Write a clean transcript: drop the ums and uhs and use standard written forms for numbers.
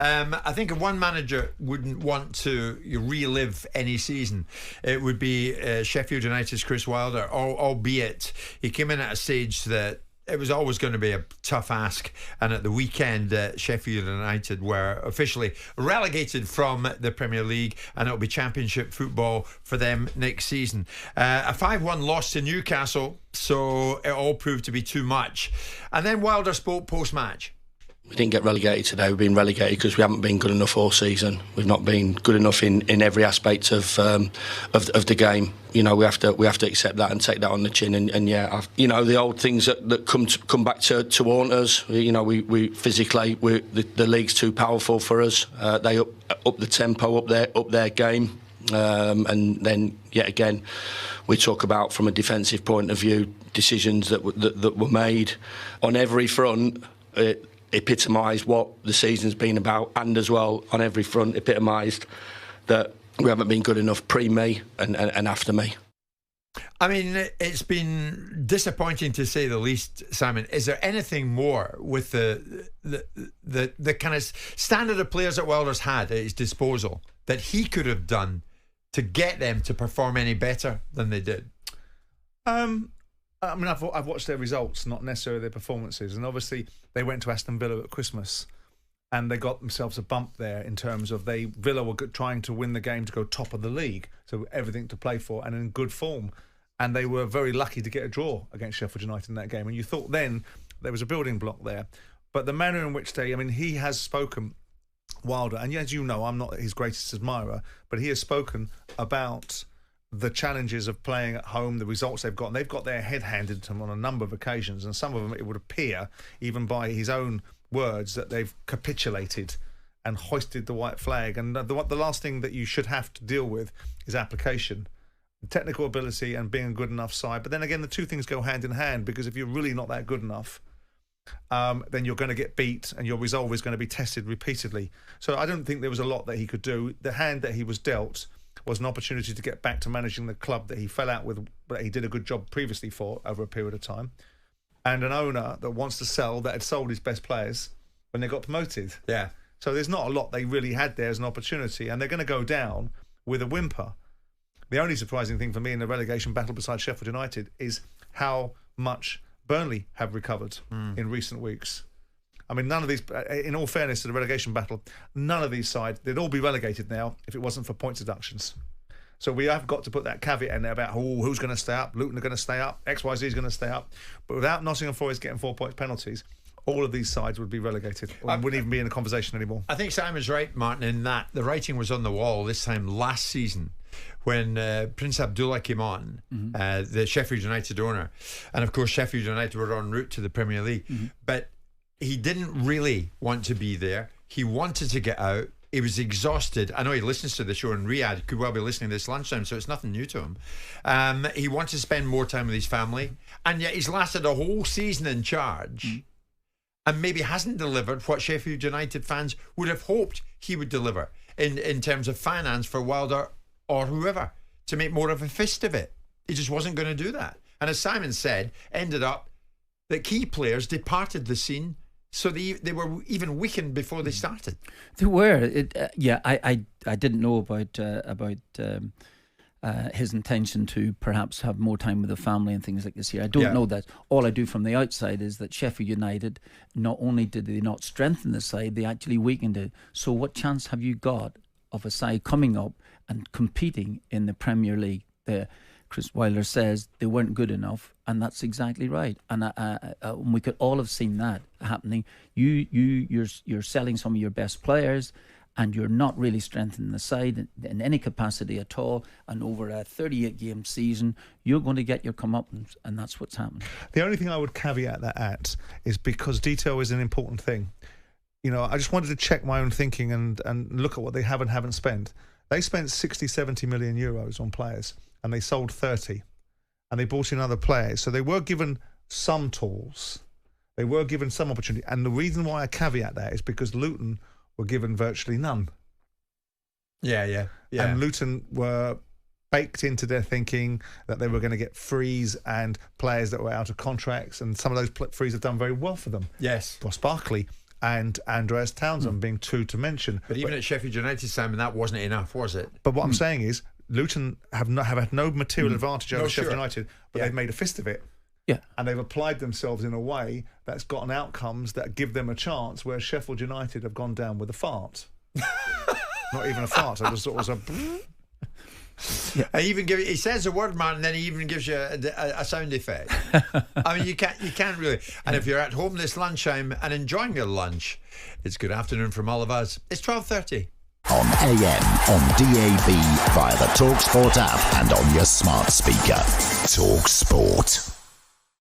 I think if one manager wouldn't want to relive any season, it would be Sheffield United's Chris Wilder, albeit he came in at a stage that it was always going to be a tough ask, and at the weekend Sheffield United were officially relegated from the Premier League, and it'll be Championship football for them next season. A 5-1 loss to Newcastle, so it all proved to be too much. And then Wilder spoke post-match. We didn't get relegated today. We've been relegated because we haven't been good enough all season. We've not been good enough in every aspect of the game. You know, we have to accept that and take that on the chin. And the old things that come back to haunt us. You know, we physically, the league's too powerful for us. They up the tempo, up their game, and then yet again, we talk about from a defensive point of view decisions that were made on every front. Epitomised what the season's been about, and as well on every front epitomised that we haven't been good enough pre-me and after me. I mean, it's been disappointing to say the least, Simon. Is there anything more with the kind of standard of players that Wilder's had at his disposal that he could have done to get them to perform any better than they did? I mean, I've watched their results, not necessarily their performances. And obviously, they went to Aston Villa at Christmas and they got themselves a bump there in terms of Villa were trying to win the game to go top of the league. So everything to play for and in good form. And they were very lucky to get a draw against Sheffield United in that game. And you thought then there was a building block there. But the manner in which he has spoken, Wilder, and as you know, I'm not his greatest admirer, but he has spoken about the challenges of playing at home, the results they've got, and they've got their head handed to them on a number of occasions, and some of them it would appear, even by his own words, that they've capitulated and hoisted the white flag. And the last thing that you should have to deal with is application, technical ability and being a good enough side. But then again, the two things go hand in hand, because if you're really not that good enough, then you're going to get beat and your resolve is going to be tested repeatedly. So I don't think there was a lot that he could do. The hand that he was dealt was an opportunity to get back to managing the club that he fell out with, but he did a good job previously for over a period of time, and an owner that wants to sell, that had sold his best players when they got promoted. Yeah. So there's not a lot they really had there as an opportunity, and they're going to go down with a whimper. The only surprising thing for me in the relegation battle besides Sheffield United is how much Burnley have recovered in recent weeks. I mean, none of these, in all fairness to the relegation battle, none of these sides, they'd all be relegated now if it wasn't for points deductions. So we have got to put that caveat in there about who's going to stay up, Luton are going to stay up, XYZ is going to stay up. But without Nottingham Forest getting 4 points penalties, all of these sides would be relegated or wouldn't even be in the conversation anymore. I think Simon's right, Martin, in that the writing was on the wall this time last season when Prince Abdullah came on, the Sheffield United owner. And of course, Sheffield United were en route to the Premier League. But he didn't really want to be there. He wanted to get out. He was exhausted. I know he listens to the show in Riyadh. He could well be listening this lunchtime, so it's nothing new to him. He wants to spend more time with his family, and yet he's lasted a whole season in charge and maybe hasn't delivered what Sheffield United fans would have hoped he would deliver in terms of finance for Wilder or whoever, to make more of a fist of it. He just wasn't going to do that. And as Simon said, ended up that key players departed the scene. So they were even weakened before they started. They were. I didn't know about his intention to perhaps have more time with the family and things like this here. I don't know that. All I do from the outside is that Sheffield United, not only did they not strengthen the side, they actually weakened it. So what chance have you got of a side coming up and competing in the Premier League? Chris Wilder says they weren't good enough, and that's exactly right. And we could all have seen that happening. You're selling some of your best players, and you're not really strengthening the side in any capacity at all. And over a 38-game season, you're going to get your comeuppance, and that's what's happened. The only thing I would caveat that at is because detail is an important thing. You know, I just wanted to check my own thinking and look at what they have and haven't spent. They spent 60, 70 million euros on players, and they sold 30, and they brought in other players. So they were given some tools. They were given some opportunity. And the reason why I caveat that is because Luton were given virtually none. Yeah. And Luton were baked into their thinking that they were going to get frees and players that were out of contracts, and some of those frees have done very well for them. Yes. Ross Barkley, and Andreas Townsend being two to mention. But even at Sheffield United, Simon, that wasn't enough, was it? But what I'm saying is, Luton have had no material advantage over Sheffield United, but they've made a fist of it. Yeah. And they've applied themselves in a way that's gotten outcomes that give them a chance, whereas Sheffield United have gone down with a fart. Not even a fart. It was a... I even he says a word, man, and then he even gives you a sound effect. I mean, you can't really. And if you're at home this lunchtime and enjoying your lunch, it's good afternoon from all of us. It's 12:30. On AM, on DAB, via the talkSPORT app and on your smart speaker. talkSPORT.